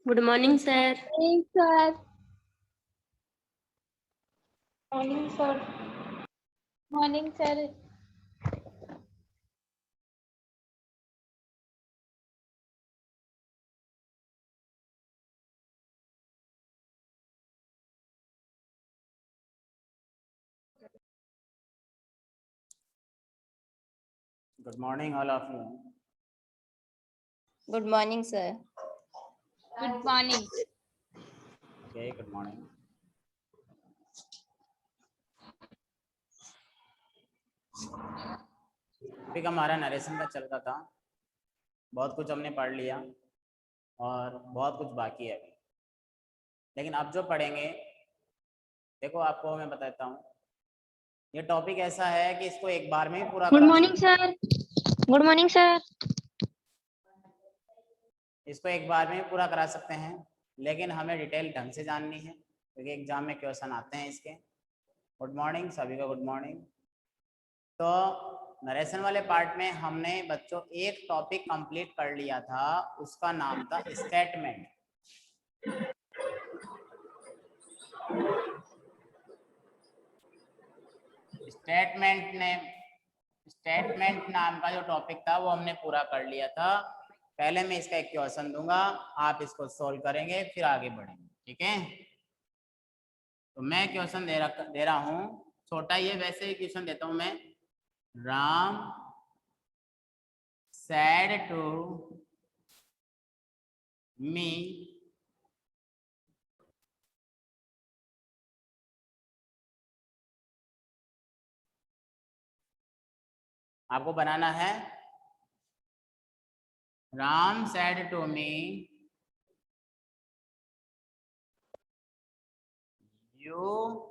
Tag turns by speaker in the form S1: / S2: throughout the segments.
S1: Good morning, sir.
S2: Morning, sir.
S3: Morning, sir.
S2: Morning, sir.
S4: Good morning, all of you.
S3: Good morning, sir.
S2: Good morning.
S4: Okay, good morning. Topic हमारा narration का चल रहा था। बहुत कुछ हमने पढ़ लिया और बहुत कुछ बाकी है अभी, लेकिन अब जो पढ़ेंगे, देखो आपको मैं बताता हूँ, ये टॉपिक ऐसा है कि इसको एक बार में ही पूरा
S1: Good
S4: करा
S1: morning,
S4: सकते
S1: sir. Good morning, sir.
S4: इसको एक बार में ही पूरा करा सकते हैं, लेकिन हमें डिटेल ढंग से जाननी है क्योंकि एग्जाम में क्वेश्चन आते हैं इसके। गुड मॉर्निंग सभी का, गुड मॉर्निंग। तो नरेशन वाले पार्ट में हमने बच्चों एक टॉपिक कंप्लीट कर लिया था, उसका नाम था स्टेटमेंट। स्टेटमेंट नाम का जो टॉपिक था वो हमने पूरा कर लिया था। पहले मैं इसका एक क्वेश्चन दूंगा, आप इसको सोल्व करेंगे, फिर आगे बढ़ेंगे, ठीक है। तो मैं क्वेश्चन दे रहा हूँ, छोटा ही है, वैसे ही क्वेश्चन देता हूँ मैं। राम said to me आपको बनाना है। Ram said to me, you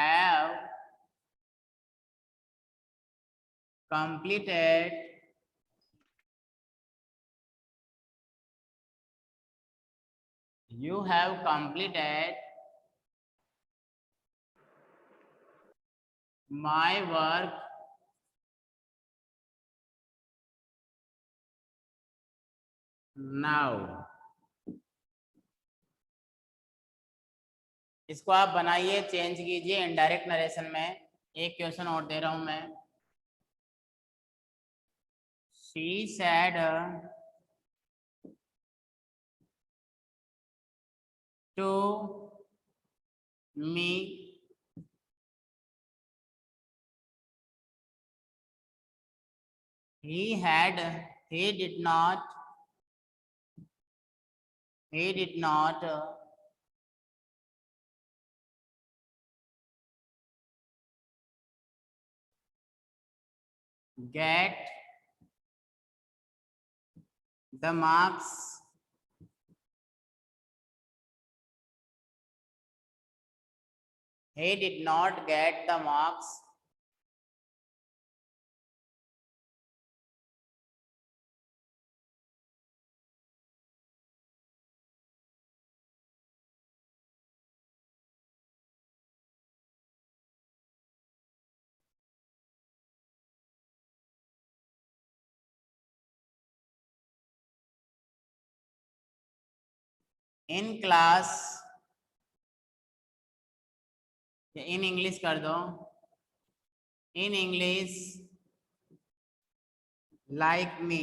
S4: have completed my work now। इसको आप बनाइए, चेंज कीजिए इनडायरेक्ट नरेशन में। एक क्वेश्चन और दे रहा हूं मैं। She said to me he did not get the marks in class, in English कर दो, इन इंग्लिश like me।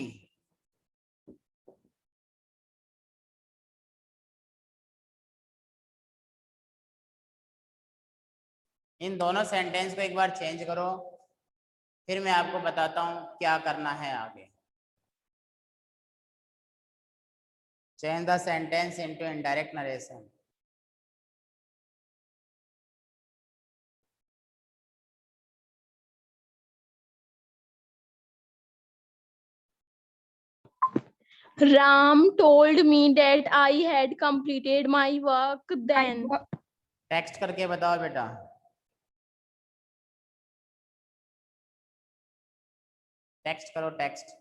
S4: इन दोनों सेंटेंस को एक बार चेंज करो, फिर मैं आपको बताता हूं क्या करना है आगे। Change the sentence into indirect narration.
S2: Ram told me that I had completed my work then.
S4: Text करके बताओ बेटा। टेक्स्ट करो, text.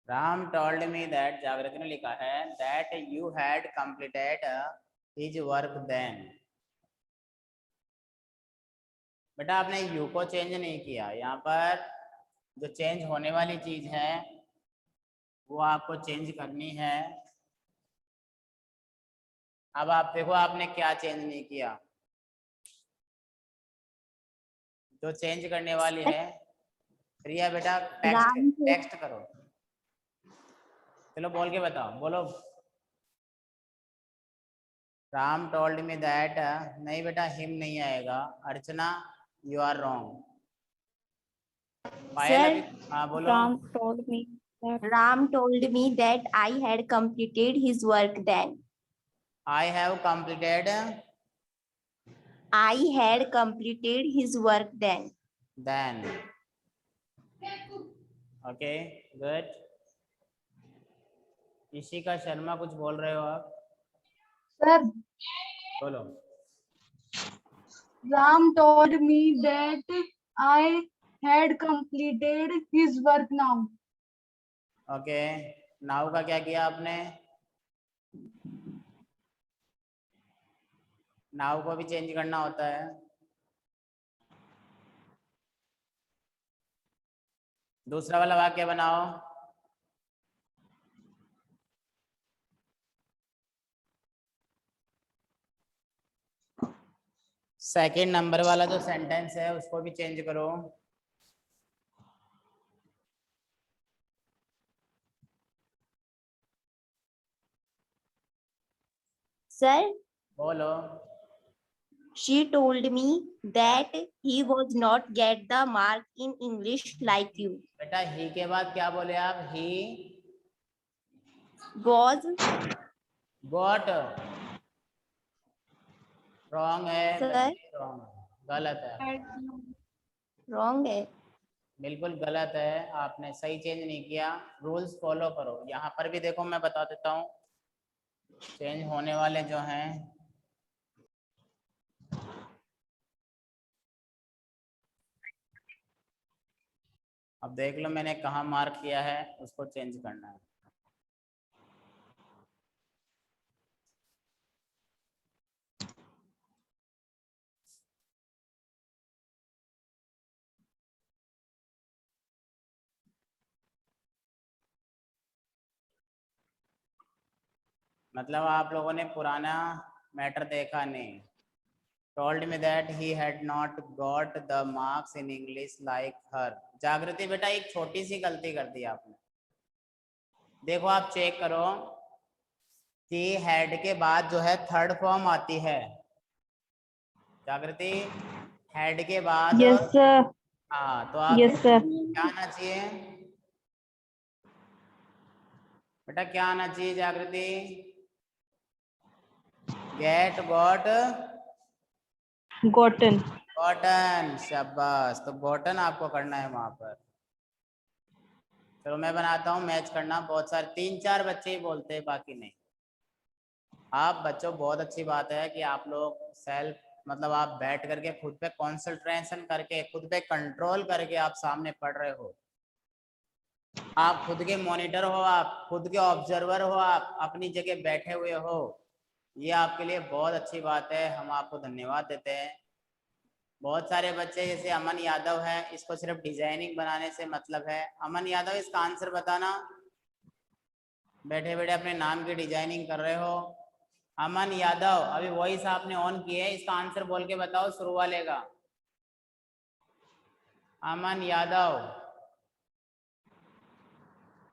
S4: Ram told me that, Jagriti ने लिखा है that you had completed his work then. बेटा आपने यू को चेंज नहीं किया, यहाँ पर जो चेंज होने वाली चीज है वो आपको चेंज करनी है। अब आप देखो आपने क्या चेंज नहीं किया, जो चेंज करने वाली है। रिया बेटा टेक्स्ट करो, चलो बोल के बताओ, बोलो। राम टोल्ड मी दैट, नहीं बेटा हिम नहीं आएगा। अर्चना यू आर रॉन्ग। पायल हाँ बोलो।
S3: Ram told me that I had completed his work then.
S4: I have completed
S3: I had completed his work then.
S4: Then. Okay good. Ishika Sharma कुछ बोल रहे हो आप?
S2: सर,
S4: बोलो।
S2: Ram told me that I had completed his work now.
S4: Okay now का क्या किया आपने? नाउ को भी चेंज करना होता है। दूसरा वाला वाक्य बनाओ। सेकंड नंबर वाला जो सेंटेंस है उसको भी चेंज करो।
S3: Sir,
S4: बोलो।
S3: she told me that he was not get the mark in English like you.
S4: बेटा ही के बाद क्या बोले आप? ही
S3: Was
S4: गॉट। रॉन्ग है,
S3: Sir,
S4: गलत है,
S3: wrong है।
S4: बिल्कुल गलत है। आपने सही चेंज नहीं किया। रूल्स फॉलो करो। यहाँ पर भी देखो मैं बता देता हूँ चेंज होने वाले जो हैं। अब देख लो मैंने कहाँ मार्क किया है, उसको चेंज करना है। मतलब आप लोगों ने पुराना मैटर देखा नहीं। Told me that he had not got the marks in English like her. Jagriti बेटा एक छोटी सी गलती कर दी आपने। देखो आप चेक करो कि हैड के बाद जो है थर्ड फॉर्म आती है। जागृति हैड के बाद
S2: Yes, sir.
S4: हाँ तो आप
S2: Yes, sir.
S4: क्या आना चाहिए बेटा? क्या आना चाहिए जागृति? Get got
S2: Gotten.
S4: गॉटन। शाबाश। तो गॉटन आपको करना है वहां पर। चलो मैं बनाता हूँ, मैच करना। बहुत सारे 3-4 बच्चे ही बोलते हैं, बाकी नहीं। आप बच्चों बहुत अच्छी बात है कि आप लोग सेल्फ मतलब आप बैठ करके खुद पे कंसंट्रेशन करके खुद पे कंट्रोल करके आप सामने पढ़ रहे हो। आप खुद के मॉनिटर हो, आप खुद के ऑब्जर्वर हो, आप अपनी जगह बैठे हुए हो। ये आपके लिए बहुत अच्छी बात है, हम आपको धन्यवाद देते हैं। बहुत सारे बच्चे जैसे अमन यादव है, इसको सिर्फ डिजाइनिंग बनाने से मतलब है। अमन यादव इसका आंसर बताना। बैठे बैठे अपने नाम की डिजाइनिंग कर रहे हो। अमन यादव अभी वॉइस आपने ऑन की है, इसका आंसर बोल के बताओ शुरू वाले का। अमन यादव।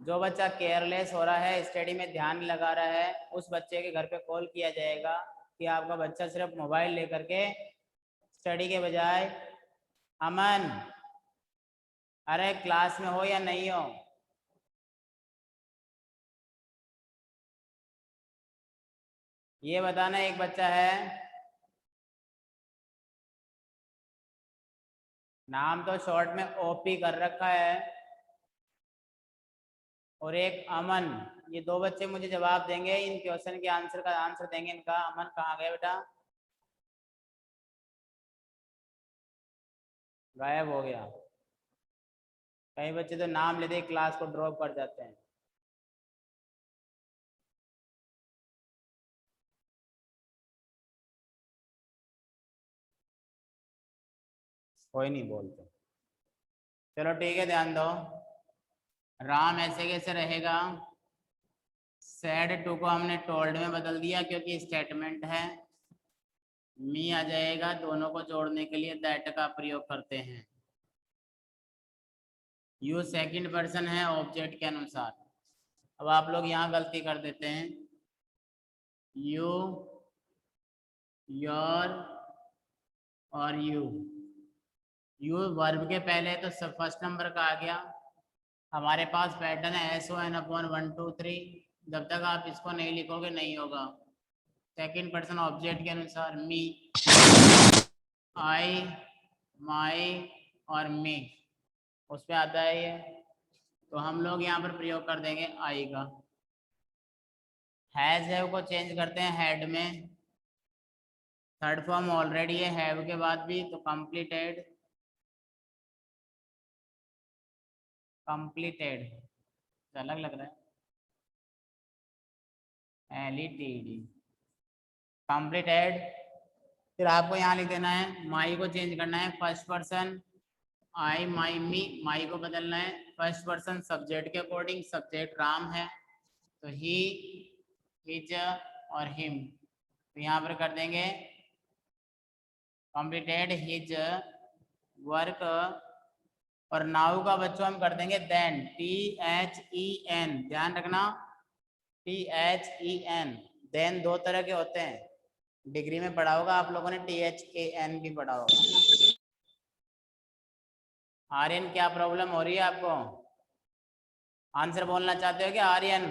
S4: जो बच्चा केयरलेस हो रहा है, स्टडी में ध्यान नहीं लगा रहा है, उस बच्चे के घर पे कॉल किया जाएगा कि आपका बच्चा सिर्फ मोबाइल लेकर के स्टडी के बजाय। अमन अरे क्लास में हो या नहीं हो? ये बताना। एक बच्चा है, नाम तो शॉर्ट में ओपी कर रखा है, और एक अमन। ये दो बच्चे मुझे जवाब देंगे, इन क्वेश्चन के आंसर का आंसर देंगे इनका। अमन कहाँ गया बेटा? गायब हो गया। कई बच्चे तो नाम लेते ही क्लास को ड्रॉप कर जाते हैं। कोई नहीं बोलते। चलो ठीक है, ध्यान दो। राम ऐसे कैसे रहेगा? सेड टू को हमने टोल्ड में बदल दिया क्योंकि स्टेटमेंट है। मी आ जाएगा, दोनों को जोड़ने के लिए दैट का प्रयोग करते हैं। यू सेकंड पर्सन है ऑब्जेक्ट के अनुसार। अब आप लोग यहाँ गलती कर देते हैं, यू, योर और यू वर्ब के पहले तो सब फर्स्ट नंबर का आ गया। हमारे पास पैटर्न है SON/1 2 3। जब तक आप इसको नहीं लिखोगे नहीं होगा। सेकंड पर्सन ऑब्जेक्ट के अनुसार मी, आई, माई और मी, उस पे आता है ये। तो हम लोग यहाँ पर प्रयोग कर देंगे आई का। हैव को चेंज करते हैं हैड में। थर्ड फॉर्म ऑलरेडी है हैव के बाद भी, तो कंप्लीटेड अलग लग रहा है, LETD कंप्लीटेड। फिर आपको यहाँ लिख देना है, माई को चेंज करना है फर्स्ट पर्सन, आई, माई, मी। माई को बदलना है फर्स्ट पर्सन सब्जेक्ट के अकॉर्डिंग। सब्जेक्ट राम है तो ही, हिज और हिम। तो यहाँ पर कर देंगे कंप्लीटेड हिज वर्क। और नाउ का बच्चों हम कर देंगे देन, THEN। ध्यान रखना, THEN। देन दो तरह के होते हैं, डिग्री में पढ़ा होगा आप लोगों ने, THAN भी पढ़ा होगा। आर्यन क्या प्रॉब्लम हो रही है आपको? आंसर बोलना चाहते हो क्या आर्यन?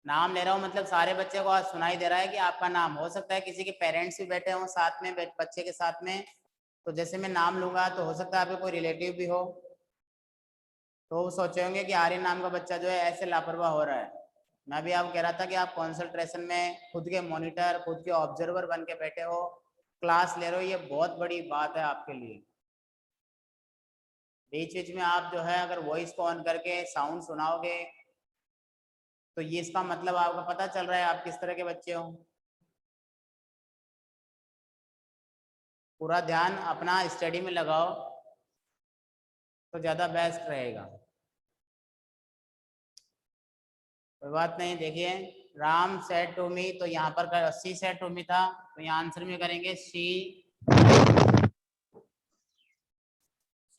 S4: नाम ले रहा हूँ मतलब सारे बच्चे को आज सुनाई दे रहा है कि आपका नाम। हो सकता है किसी के पेरेंट्स भी बैठे हों साथ में, बच्चे के साथ में, तो जैसे मैं नाम लूंगा तो हो सकता है आपके कोई रिलेटिव भी हो, तो वो सोचे होंगे कि आर्यन नाम का बच्चा जो है ऐसे लापरवाह हो रहा है। मैं भी आपको कह रहा था कि आप कॉन्सेंट्रेशन में खुद के मॉनिटर, खुद के ऑब्जर्वर बन के बैठे हो, क्लास ले रहे हो, ये बहुत बड़ी बात है आपके लिए। बीच बीच में आप जो है अगर वॉइस को ऑन करके साउंड सुनाओगे तो ये इसका मतलब आपको पता चल रहा है आप किस तरह के बच्चे हो। पूरा ध्यान अपना स्टडी में लगाओ तो ज़्यादा बेस्ट रहेगा। कोई बात नहीं। देखिए, राम सेड टू मी, तो यहाँ पर सी सेड टू मी था, तो यहाँ आंसर में करेंगे सी।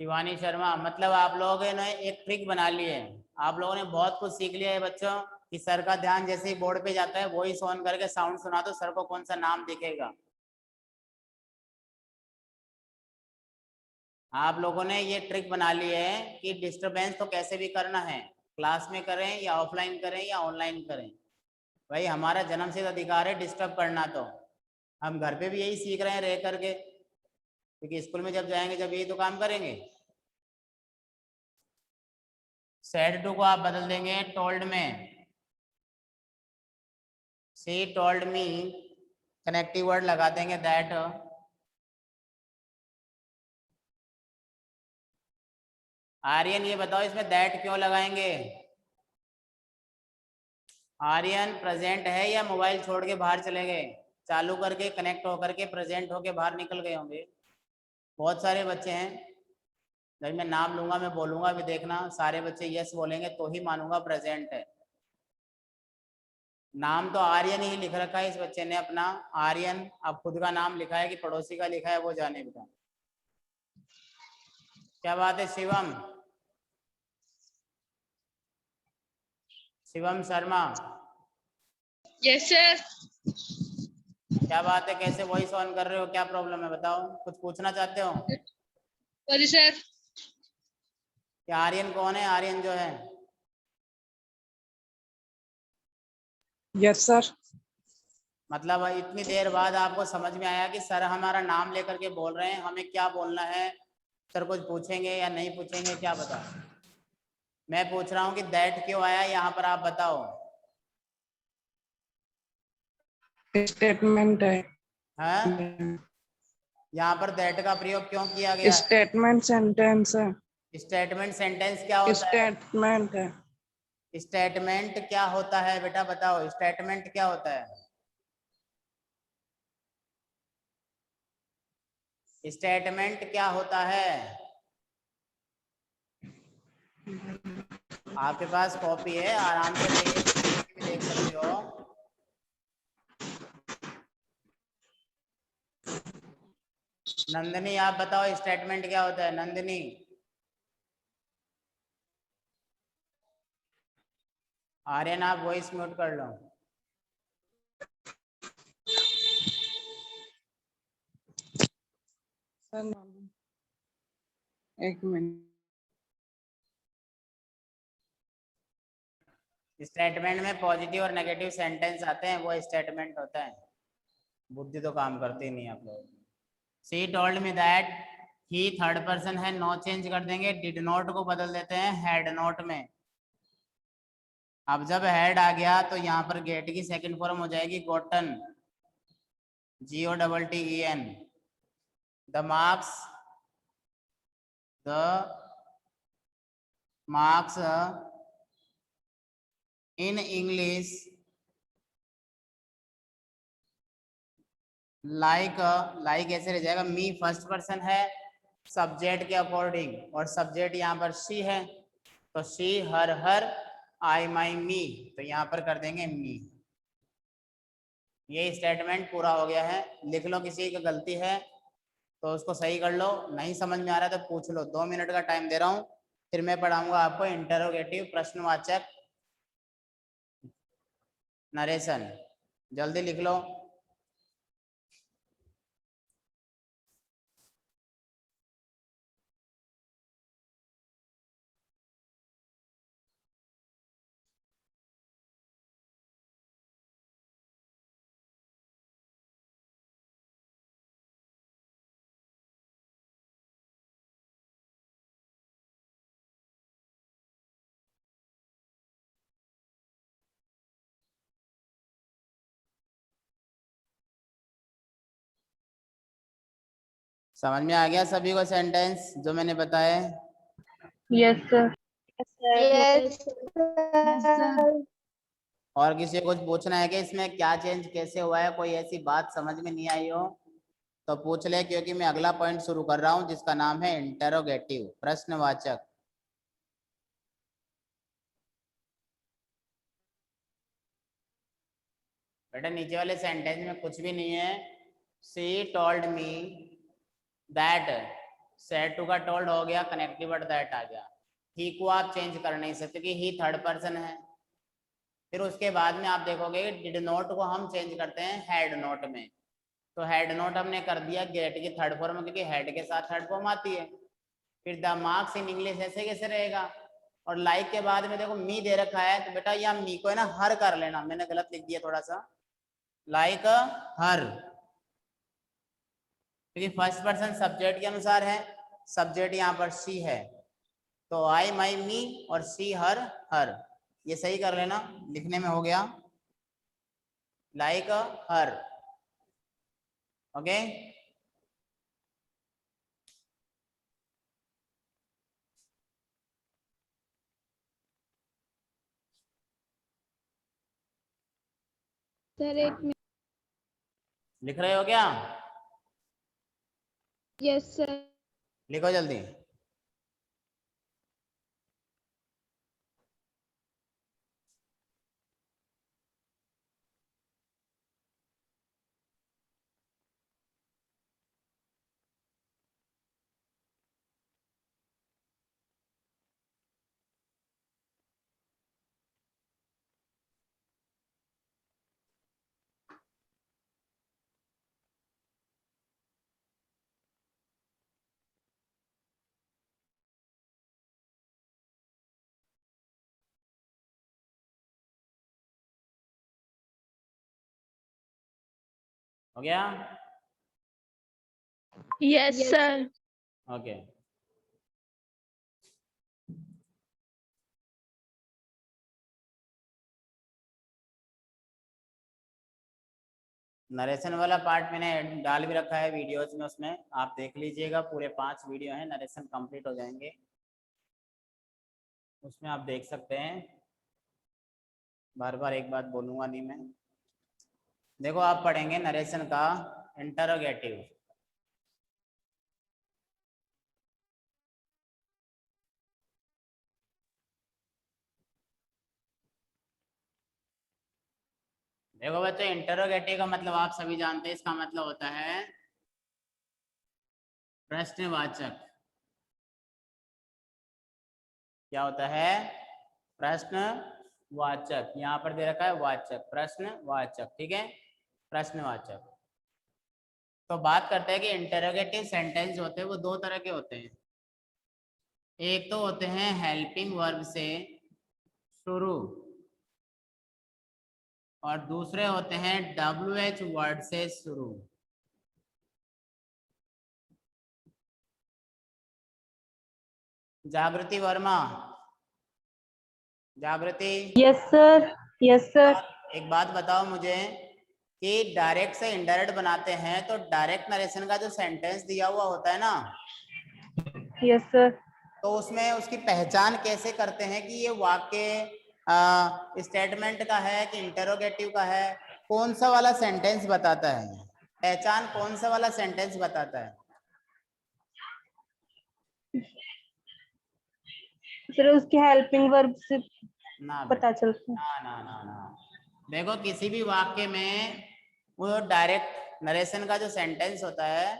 S4: शिवानी शर्मा, मतलब आप लोगों ने एक ट्रिक बना ली है। आप लोगों ने बहुत कुछ सीख लिया है बच्चों, कि सर का ध्यान जैसे ही बोर्ड पे जाता है वॉइस ऑन करके साउंड सुना दो, सर को कौन सा नाम दिखेगा। आप लोगों ने ये ट्रिक बना ली है कि डिस्टरबेंस तो कैसे भी करना है, क्लास में करें या ऑफलाइन करें या ऑनलाइन करें, भाई हमारा जन्मसिद्ध अधिकार है डिस्टर्ब करना। तो हम घर पे भी यही सीख रहे हैं रह करके, क्योंकि स्कूल में जब जाएंगे जब यही तो काम करेंगे। सेड टू को आप बदल देंगे टोल्ड में। सी टोल्ड मी, कनेक्टिव वर्ड लगा देंगे दैट। आर्यन ये बताओ इसमें दैट क्यों लगाएंगे? आर्यन प्रेजेंट है या मोबाइल छोड़ के बाहर चले गए? चालू करके कनेक्ट होकर के प्रेजेंट होके बाहर निकल गए होंगे। बहुत सारे बच्चे हैं, जब मैं नाम लूंगा मैं बोलूंगा, अभी देखना सारे बच्चे यस बोलेंगे तो ही मानूंगा प्रेजेंट है। नाम तो आर्यन ही लिख रखा है इस बच्चे ने अपना, आर्यन। अब खुद का नाम लिखा है कि पड़ोसी का लिखा है वो जाने बिता। क्या बात है शिवम? Shivam Sharma,
S2: yes sir.
S4: क्या बात है, कैसे वॉइस ऑन कर रहे हो, क्या प्रॉब्लम है बताओ, कुछ पूछना चाहते हो?
S2: Sorry sir.
S4: क्या आर्यन कौन है? आर्यन जो है,
S5: यस सर।
S4: मतलब इतनी देर बाद आपको समझ में आया कि सर हमारा नाम लेकर के बोल रहे हैं, हमें क्या बोलना है, सर कुछ पूछेंगे या नहीं पूछेंगे, क्या बता। मैं पूछ रहा हूँ कि दैट क्यों आया यहाँ पर, आप बताओ।
S5: स्टेटमेंट है।
S4: हैं? यहाँ पर दैट का प्रयोग क्यों किया गया?
S5: स्टेटमेंट सेंटेंस है।
S4: स्टेटमेंट सेंटेंस क्या होता है?
S5: स्टेटमेंट है।
S4: स्टेटमेंट क्या होता है बेटा बताओ, स्टेटमेंट क्या होता है? स्टेटमेंट क्या होता है? आपके पास कॉपी है, आराम से देख के भी देख सकते हो। नंदिनी आप बताओ स्टेटमेंट क्या होता है? नंदिनी आर्यन आप वॉइस म्यूट कर लो।
S5: सर एक मिनट।
S4: स्टेटमेंट में पॉजिटिव और नेगेटिव सेंटेंस आते हैं, वो स्टेटमेंट होता है। बुद्धि तो काम करती नहीं आप लोग। सी told me that he third person है, नो चेंज कर देंगे, डिड नॉट को बदल देते हैं हैड नॉट में। अब जब हेड आ गया तो यहाँ पर गेट की सेकंड फॉर्म हो जाएगी Gotan, GOTTEN। The marks in English like ऐसे रह जाएगा, मी फर्स्ट पर्सन है सब्जेक्ट के अकॉर्डिंग, और सब्जेक्ट यहाँ पर शी है, तो शी हर आई माई मी, तो यहाँ पर कर देंगे मी। ये स्टेटमेंट पूरा हो गया है। लिख लो, किसी की गलती है तो उसको सही कर लो, नहीं समझ में आ रहा है तो पूछ लो। 2 मिनट का टाइम दे रहा हूँ, फिर मैं पढ़ाऊंगा आपको इंटरोगेटिव प्रश्नवाचक नरेशन। जल्दी लिख लो। समझ में आ गया सभी को सेंटेंस जो मैंने बताया?
S2: Yes sir.
S1: Yes,
S4: और किसी को कुछ पूछना है कि इसमें क्या चेंज कैसे हुआ है? कोई ऐसी बात समझ में नहीं आई हो तो पूछ ले, क्योंकि मैं अगला पॉइंट शुरू कर रहा हूं जिसका नाम है इंटरोगेटिव प्रश्नवाचक। बेटा नीचे वाले सेंटेंस में कुछ भी नहीं है। She told me that, said to का टोल्ड हो गया, कनेक्टिव वर्ड दैट आ गया। ही को आप चेंज कर नहीं सकते कि ही थर्ड पर्सन है। फिर उसके बाद में आप देखोगे डिड नॉट को हम चेंज करते हैं हैड नॉट में, तो हेड नॉट हमने कर दिया गेट की थर्ड फॉर्म, क्योंकि हेड के साथ थर्ड फॉर्म आती है। फिर द मार्क्स इन इंग्लिश ऐसे कैसे रहेगा? और लाइक के बाद में देखो मी दे रखा है, तो बेटा यहाँ मी को है ना हर कर लेना, मैंने गलत लिख दिया थोड़ा सा, लाइक हर, क्योंकि फर्स्ट पर्सन सब्जेक्ट के अनुसार है, सब्जेक्ट यहाँ पर शी है, तो आई माई मी और शी हर, ये सही कर लेना, लिखने में हो गया लाइक हर। ओके
S2: सर एक मिनट।
S4: लिख रहे हो क्या?
S2: Yes sir.
S4: लिखो जल्दी। हो गया?
S2: Yes sir.
S4: ओके नरेशन वाला पार्ट मैंने डाल भी रखा है वीडियोज में, उसमें आप देख लीजिएगा। पूरे 5 वीडियो हैं, नरेशन कंप्लीट हो जाएंगे, उसमें आप देख सकते हैं। बार बार एक बात बोलूँगा नहीं मैं। देखो आप पढ़ेंगे नरेशन का इंटरोगेटिव, देखो बच्चों, इंटरोगेटिव का मतलब आप सभी जानते हैं, इसका मतलब होता है प्रश्नवाचक। क्या होता है? प्रश्नवाचक। यहाँ पर दे रखा है वाचक, प्रश्नवाचक, ठीक है, प्रश्नवाचक। तो बात करते हैं कि इंटरोगेटिव सेंटेंस होते हैं वो दो तरह के होते हैं। एक तो होते हैं हेल्पिंग वर्ब से शुरू, और दूसरे होते हैं WH वर्ड से शुरू। जागृति वर्मा, जागृति,
S2: Yes, sir. Yes, sir.
S4: एक बात बताओ मुझे कि डायरेक्ट से इनडायरेक्ट बनाते हैं तो डायरेक्ट नरेशन का जो सेंटेंस दिया हुआ होता है ना,
S2: Yes, sir.
S4: तो उसमें उसकी पहचान कैसे करते हैं कि ये वाक्य स्टेटमेंट का है कि इंटरोगेटिव का है? कौन सा वाला सेंटेंस बताता है? पहचान कौन सा वाला सेंटेंस बताता है?
S2: सर उसके हेल्पिंग वर्ब से
S4: ना
S2: पता चलता है।
S4: ना ना ना ना, देखो किसी भी वाक्य में वो डायरेक्ट नरेशन का जो सेंटेंस होता है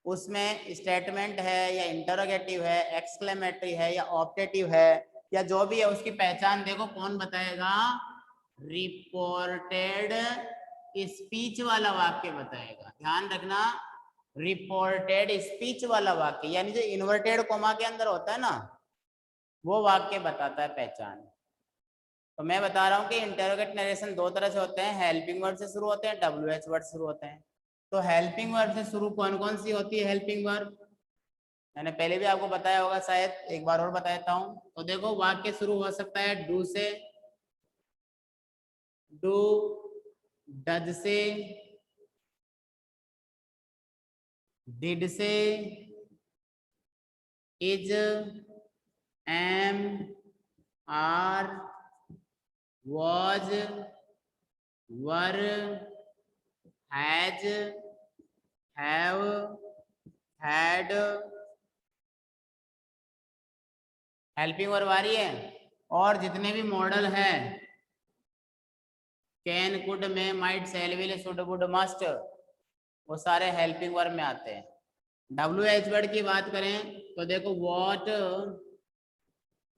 S4: उसमें स्टेटमेंट है या इंटरोगेटिव है, एक्सक्लेमेटरी है या ऑप्टेटिव है या जो भी है, उसकी पहचान देखो कौन बताएगा? रिपोर्टेड स्पीच वाला वाक्य बताएगा। ध्यान रखना, रिपोर्टेड स्पीच वाला वाक्य, यानी जो इन्वर्टेड कोमा के अंदर होता है ना, वो वाक्य बताता है पहचान। तो मैं बता रहा हूँ कि इंटरोगेट नरेशन दो तरह से होते हैं, हेल्पिंग वर्ड से शुरू होते हैं, WH वर्ड शुरू होते हैं। तो हेल्पिंग वर्ड से शुरू कौन कौन सी होती है? हेल्पिंग वर्ड मैंने पहले भी आपको बताया होगा, शायद एक बार और बता देता हूँ। तो देखो वाक्य शुरू हो सकता है डू से, डू, डज से, डिड से, is, am, are, was, were, has, have, had। Helping verb आ रही है। और जितने भी मॉडल है, can, could, may, might, shall, will, should, would, must, वो सारे हेल्पिंग वर्ब में आते हैं। WH वर्ड की बात करें तो देखो what,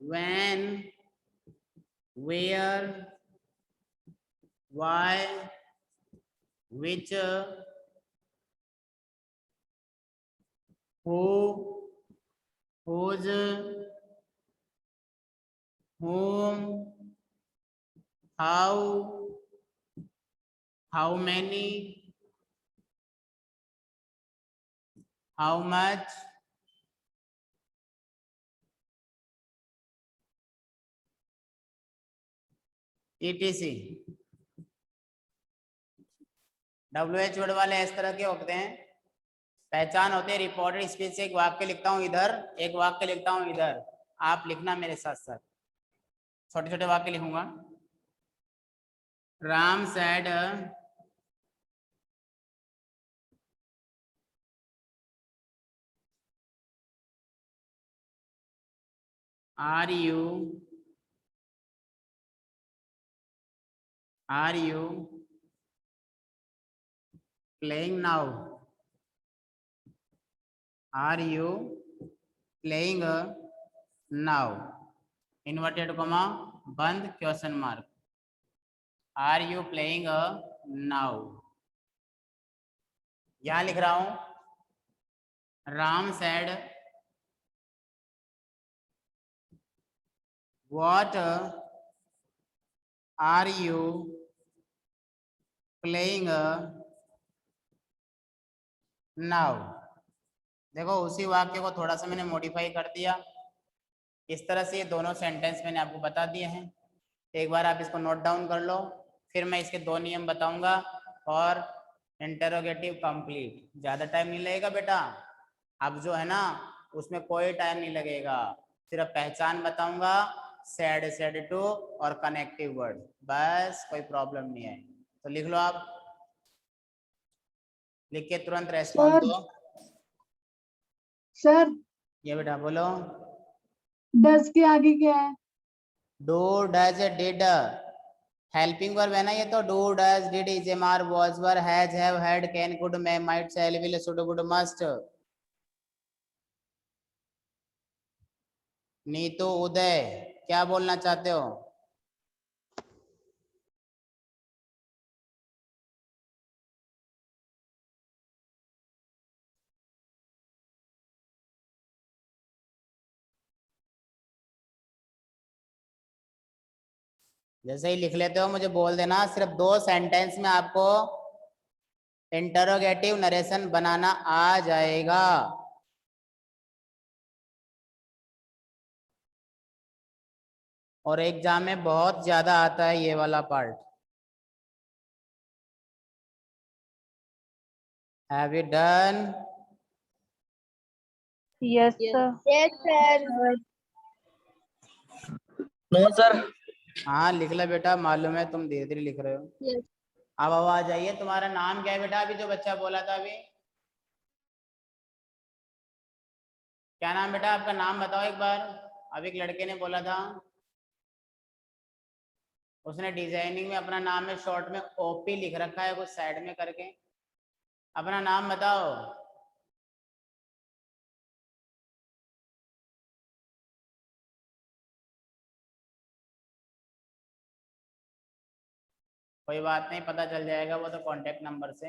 S4: when, where, why, which, who, whose, whom, how, how many, how much, etc। WH word वाले इस तरह के होते हैं। पहचान होते हैं रिपोर्टेड स्पीच से। एक वाक्य लिखता हूं इधर, एक वाक्य लिखता हूं इधर, आप लिखना मेरे साथ साथ, छोटे छोटे वाक्य लिखूंगा। Ram said, are you playing now, are you playing now, inverted comma बंद, question mark, are you playing now. यहां लिख रहा हूं Ram said what are you playing now. देखो उसी वाक्य को थोड़ा सा मैंने मॉडिफाई कर दिया। इस तरह से ये दोनों सेंटेंस मैंने आपको बता दिए हैं। एक बार आप इसको नोट डाउन कर लो, फिर मैं इसके दो नियम बताऊंगा और इंटरोगेटिव कंप्लीट। ज़्यादा टाइम नहीं लगेगा बेटा, अब जो है ना उसमें कोई टाइम नहीं लगेगा, सिर्फ पहचान बताऊंगा, सेड, सेड टू और कनेक्टिव वर्ड, बस, कोई प्रॉब्लम नहीं है। तो लिख लो, आप लिख के तुरंत रेस्पॉन्स दो।
S5: सर
S4: ये बेटा बोलो,
S5: डज के आगे क्या है?
S4: Do, does, did, helping verb है ना ये, तो do does did is am are was were has have had can could may might shall will should would must. Neetu Uday क्या बोलना चाहते हो? जैसे ही लिख लेते हो मुझे बोल देना। सिर्फ 2 सेंटेंस में आपको इंटरोगेटिव नरेशन बनाना आ जाएगा। और एग्जाम में बहुत ज्यादा आता है ये वाला part. Have you done?
S2: Yes, sir.
S3: Yes, sir.
S6: No sir.
S4: हाँ लिख ले बेटा, मालूम है तुम धीरे धीरे लिख रहे हो।
S3: Yes.
S4: अब आ जाइए, तुम्हारा नाम क्या है बेटा? अभी जो बच्चा बोला था अभी, क्या नाम बेटा आपका? नाम बताओ एक बार। अभी एक लड़के ने बोला था, उसने डिजाइनिंग में अपना नाम में शॉर्ट में ओपी लिख रखा है कुछ साइड में करके। अपना नाम बताओ। कोई बात नहीं, पता चल जाएगा वो तो कांटेक्ट नंबर से।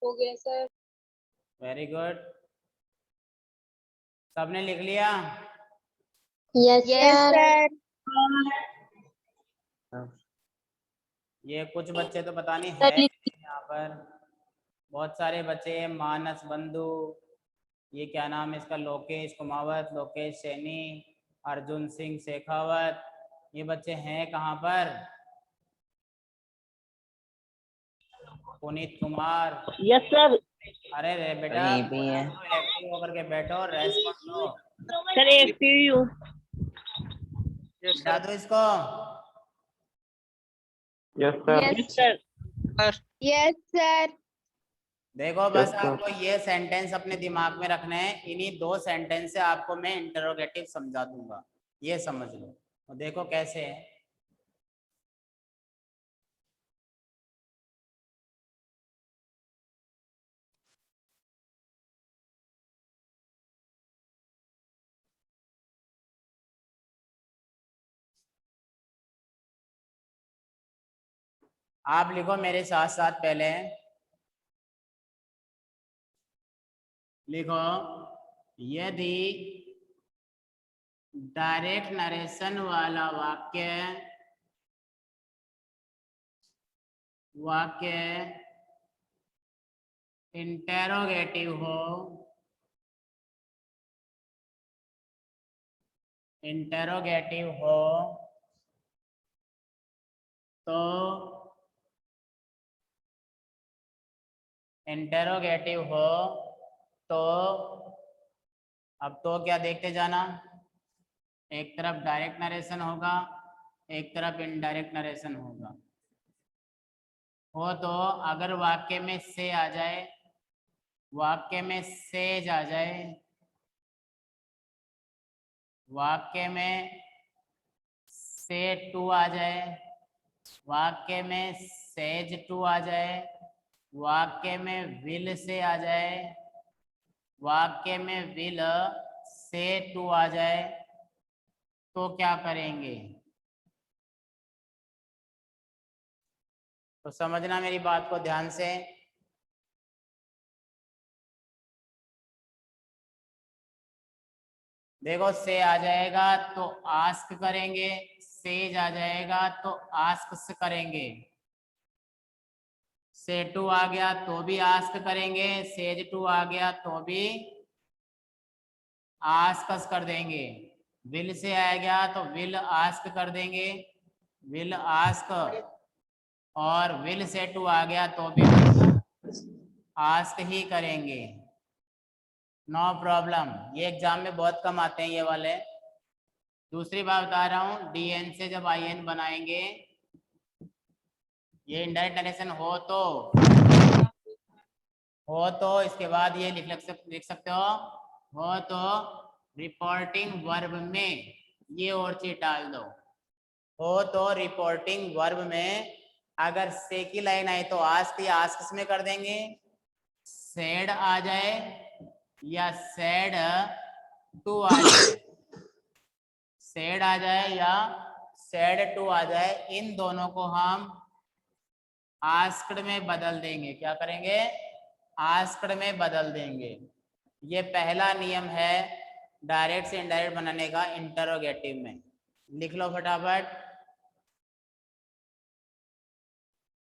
S3: हो गया सर।
S4: वेरी गुड, सबने लिख लिया?
S3: Yes, sir.
S4: ये कुछ बच्चे तो पता नहीं है यहाँ पर, बहुत सारे बच्चे। मानस बंधु, ये क्या नाम है इसका? लोकेश कुमावत, लोकेश सैनी, अर्जुन सिंह शेखावत, ये बच्चे हैं कहाँ पर? पुनीत कुमार।
S6: Yes sir.
S4: अरे रे बेटा,
S6: ये भी है
S4: एक्टिव होकर के बैठो, रेस्पॉन्ड दो।
S6: सर। एक्टिव हूँ।
S4: बता दो इसको।
S6: Yes sir.
S3: Yes, sir.
S4: देखो बस आपको ये सेंटेंस अपने दिमाग में रखने हैं। इन्हीं 2 सेंटेंस से आपको मैं इंटरोगेटिव समझा दूंगा, ये समझ लो। तो देखो कैसे है। आप लिखो मेरे साथ साथ। पहले लिखो, यदि डायरेक्ट नरेशन वाला वाक्य इंटेरोगेटिव हो, तो अब तो क्या देखते जाना, एक तरफ डायरेक्ट नरेशन होगा, एक तरफ इनडायरेक्ट नरेशन होगा। हो तो अगर वाक्य में से आ जाए, वाक्य में सेज आ जाए, वाक्य में से टू आ जाए, वाक्य में सेज टू आ जाए, वाक्य में विल से आ जाए, वाक्य में विल से टू आ जाए, तो क्या करेंगे? तो समझना मेरी बात को ध्यान से। देखो से आ जाएगा तो आस्क करेंगे, सेज आ जाएगा तो आस्क करेंगे, से टू आ गया तो भी आस्क करेंगे, सेज टू आ गया तो भी आस्क कर देंगे, विल से आ गया तो विल आस्क कर देंगे, विल आस्क, और विल से टू आ गया तो भी आस्क ही करेंगे। नो प्रॉब्लम, ये एग्जाम में बहुत कम आते हैं ये वाले। दूसरी बात बता रहा हूँ, डीएन से जब आईएन बनाएंगे, ये इनडायरेक्ट नरेशन हो तो इसके बाद ये लिख सकते हो तो रिपोर्टिंग वर्ब में ये और चीज डाल दो। हो तो रिपोर्टिंग वर्ब में अगर से की लाइन आई तो आस्क या आस्क में कर देंगे, सेड आ जाए या सेड टू आ जाए, सेड आ जाए या सेड टू आ जाए, इन दोनों को हम आस्क्ड में बदल देंगे। क्या करेंगे? आस्क्ड में बदल देंगे। ये पहला नियम है डायरेक्ट से इनडायरेक्ट बनाने का इंटरोगेटिव में। लिख लो फटाफट।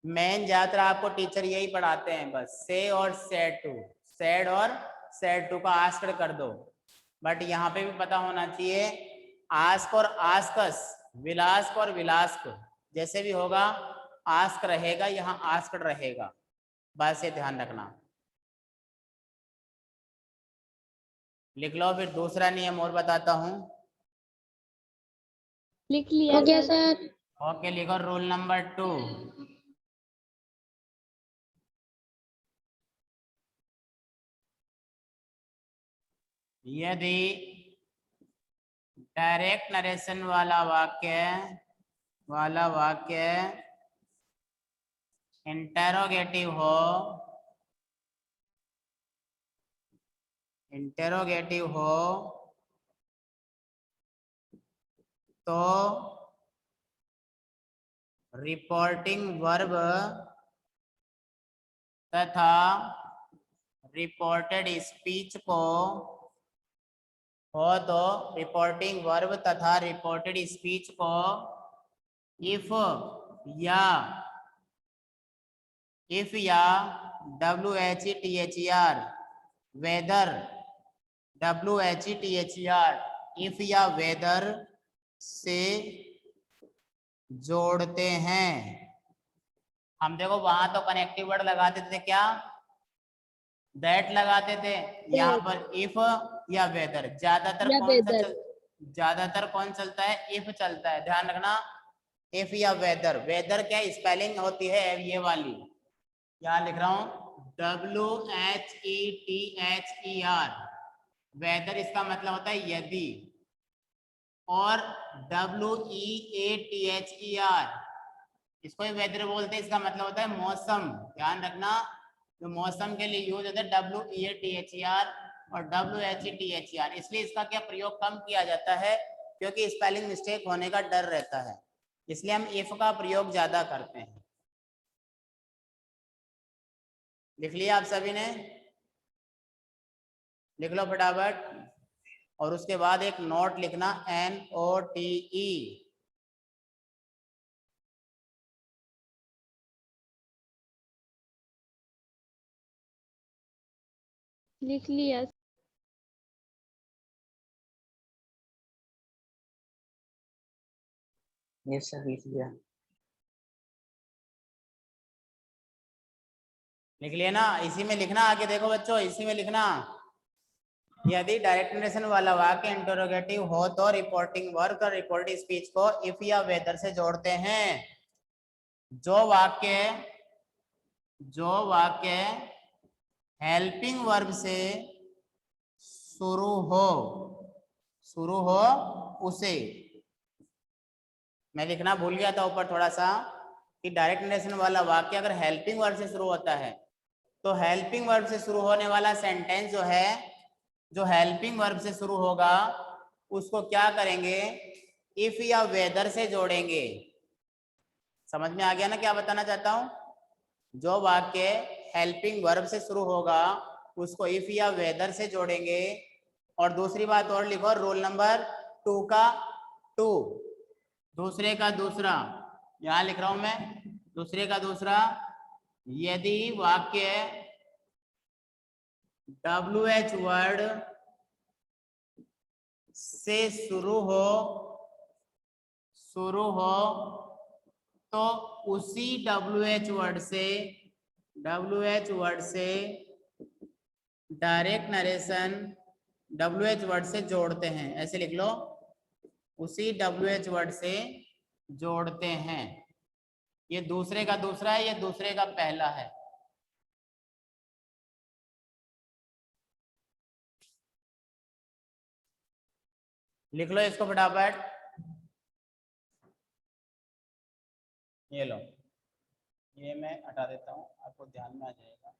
S4: मेन ज्यादातर आपको टीचर यही पढ़ाते हैं, बस से और सेड टू, सेड और सेड टू का आस्क्ड कर दो। बट यहाँ पे भी पता होना चाहिए आस्क और आस्कस, विलास्क और विलास्क जैसे भी होगा आस्क रहेगा, यहाँ आस्क्ड रहेगा, बस ये ध्यान रखना। लिख लो। फिर दूसरा नियम और बताता हूँ।
S2: लिख लिया
S1: ओके
S2: सर।
S1: सर।
S4: ओके, लिखो रूल नंबर 2। यदि डायरेक्ट नरेशन वाला वाक्य इंटेरोगेटिव हो तो रिपोर्टिंग वर्ब तथा रिपोर्टेड स्पीच को हो तो रिपोर्टिंग वर्ब तथा रिपोर्टेड स्पीच को इफ या WHETHER वेदर, WHETHER इफ या वेदर से जोड़ते हैं। हम देखो वहां तो कनेक्टिव वर्ड लगाते थे, क्या दैट लगाते थे, यहाँ पर इफ या वेदर। ज्यादातर कौन चलता है? इफ चलता है, ध्यान रखना। इफ या वेदर, वेदर क्या स्पेलिंग होती है ये वाली, यहाँ लिख रहा हूं WHETHER, वेदर इसका मतलब होता है यदि, और WEATHER इसको वेदर बोलते हैं, इसका मतलब होता है मौसम। ध्यान रखना, जो मौसम के लिए यूज होता है WEATHER और WHETHER, इसलिए इसका क्या प्रयोग कम किया जाता है क्योंकि स्पेलिंग मिस्टेक होने का डर रहता है, इसलिए हम इफ का प्रयोग ज्यादा करते हैं। लिख लिया आप सभी ने? लिख लो फटाफट। और उसके बाद एक नोट लिखना, NOTE।
S2: लिख लिया।
S6: यस सर, लिख लिया।
S4: लिख लिया ना? इसी में लिखना, आगे देखो बच्चों, इसी में लिखना। यदि डायरेक्ट नरेशन वाला वाक्य इंटरोगेटिव हो तो रिपोर्टिंग वर्ब और रिपोर्टिंग स्पीच को इफ या वेदर से जोड़ते हैं। जो वाक्य हेल्पिंग वर्ब से शुरू हो उसे, मैं लिखना भूल गया था ऊपर थोड़ा सा कि डायरेक्ट नरेशन वाला वाक्य अगर हेल्पिंग वर्ब से शुरू होता है तो हेल्पिंग वर्ब से शुरू होने वाला सेंटेंस जो है, जो हेल्पिंग वर्ब से शुरू होगा उसको क्या करेंगे? इफ या वेदर से जोड़ेंगे। समझ में आ गया ना क्या बताना चाहता हूं? जो वाक्य हेल्पिंग वर्ब से शुरू होगा उसको इफ या वेदर से जोड़ेंगे। और दूसरी बात और लिखो, रूल नंबर 2 का 2, दूसरे का दूसरा, यहां लिख रहा हूं मैं, दूसरे का दूसरा। यदि वाक्य WH वर्ड से शुरू हो तो उसी WH वर्ड से डायरेक्ट नरेशन WH वर्ड से जोड़ते हैं। ऐसे लिख लो, उसी WH वर्ड से जोड़ते हैं। ये दूसरे का दूसरा है, ये दूसरे का पहला है। लिख लो इसको फटाफट। ये लो, ये मैं हटा देता हूँ, आपको ध्यान में आ जाएगा।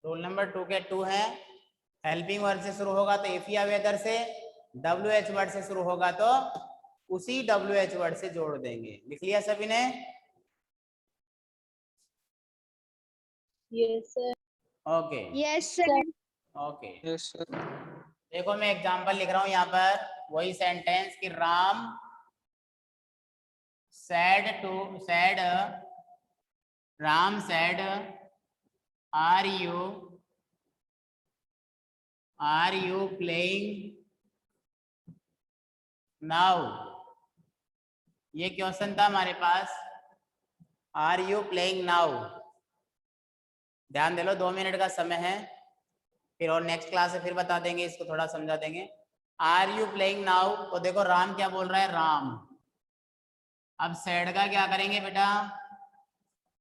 S4: रूल नंबर 2 के 2 है, हेल्पिंग वर्ड से शुरू होगा तो इफ या वेदर से, WH वर्ड से शुरू होगा तो उसी WH वर्ड से जोड़ देंगे। लिख लिया सभी ने?
S2: Yes, sir.
S4: Okay
S2: Yes, sir.
S4: Okay.
S6: Yes sir.
S4: देखो मैं एग्जांपल लिख रहा हूं यहाँ पर, वही सेंटेंस कि Ram said Ram said are you playing now? ये क्वेश्चन था हमारे पास, आर यू प्लेइंग नाउ। ध्यान दे लो, 2 मिनट का समय है, फिर और नेक्स्ट क्लास से फिर बता देंगे, इसको थोड़ा समझा देंगे। आर यू प्लेइंग नाउ, तो देखो राम क्या बोल रहा है, राम। अब सैड का क्या करेंगे बेटा,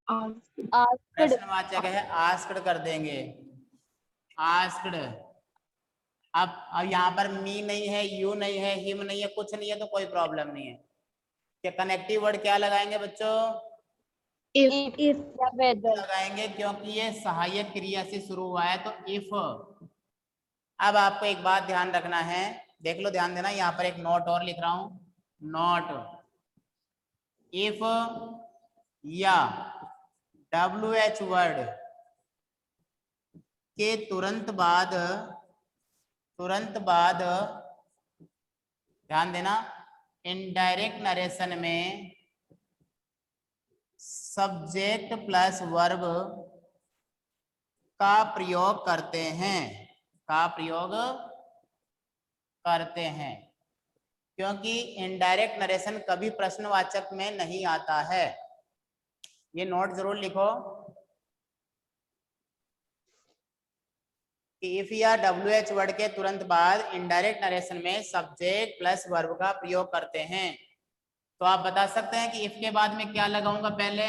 S4: प्रश्नवाचक है, आस्क्ड कर देंगे, आस्क्ड। अब यहाँ पर मी नहीं है, यू नहीं है, हिम नहीं है, कुछ नहीं है, तो कोई प्रॉब्लम नहीं है। क्या कनेक्टिव वर्ड क्या लगाएंगे बच्चों?
S2: If
S4: लगाएंगे, क्योंकि ये सहायक क्रिया से शुरू हुआ है, तो इफ। अब आपको एक बात ध्यान रखना है, देख लो, ध्यान देना, यहाँ पर एक नोट और लिख रहा हूं, नोट। इफ या WH वर्ड के तुरंत बाद ध्यान देना, इनडायरेक्ट नरेशन में सब्जेक्ट प्लस वर्ब का प्रयोग करते हैं, क्योंकि इनडायरेक्ट नरेशन कभी प्रश्नवाचक में नहीं आता है। ये नोट जरूर लिखो कि इफ या WH वर्ड के तुरंत बाद इनडायरेक्ट नरेशन में सब्जेक्ट प्लस वर्ब का प्रयोग करते हैं। तो आप बता सकते हैं कि इफ के बाद में क्या लगाऊंगा पहले?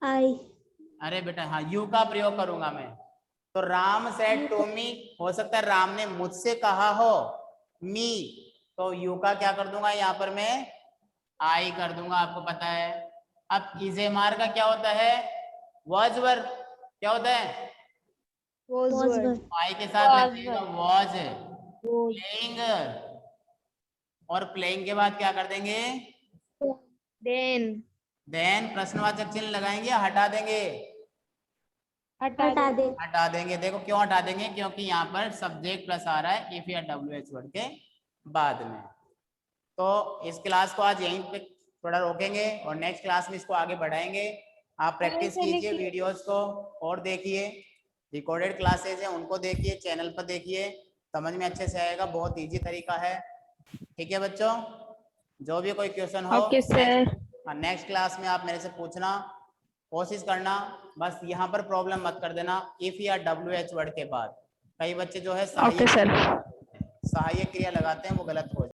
S2: I.
S4: अरे बेटा हाँ, यू का प्रयोग करूंगा मैं। तो राम सेड टू मी, हो सकता है राम ने मुझसे कहा हो, मी, तो यू का क्या कर दूंगा यहाँ पर मैं, आई कर दूंगा, आपको पता है। अब इजेमार का क्या होता है, वॉज वर्ब, क्या होता है, आई के साथ लगेगा वॉज। प्लेइंग, और प्लेइंग के बाद क्या कर देंगे, देन प्रश्नवाचक चिन्ह लगाएंगे, हटा देंगे, हटा देंगे। देखो क्यों हटा देंगे, क्योंकि यहाँ पर सब्जेक्ट प्लस आ रहा है इफ या WH वर्ड के बाद में। तो इस क्लास को आज यहीं पे थोड़ा रोकेंगे और नेक्स्ट क्लास में इसको आगे बढ़ाएंगे। आप प्रैक्टिस कीजिए, वीडियोस को और देखिए, रिकॉर्डेड क्लासेस हैं उनको देखिए, चैनल पर देखिए, समझ में अच्छे से आएगा, बहुत इजी तरीका है। ठीक है बच्चों, जो भी कोई क्वेश्चन हो
S2: Okay, sir.
S4: नेक्स्ट क्लास में आप मेरे से पूछना, कोशिश करना, बस यहाँ पर प्रॉब्लम मत कर देना इफ या WH वर्ड के बाद। कई बच्चे जो है
S2: Okay, sir.
S4: सहायक क्रिया लगाते हैं, वो गलत हो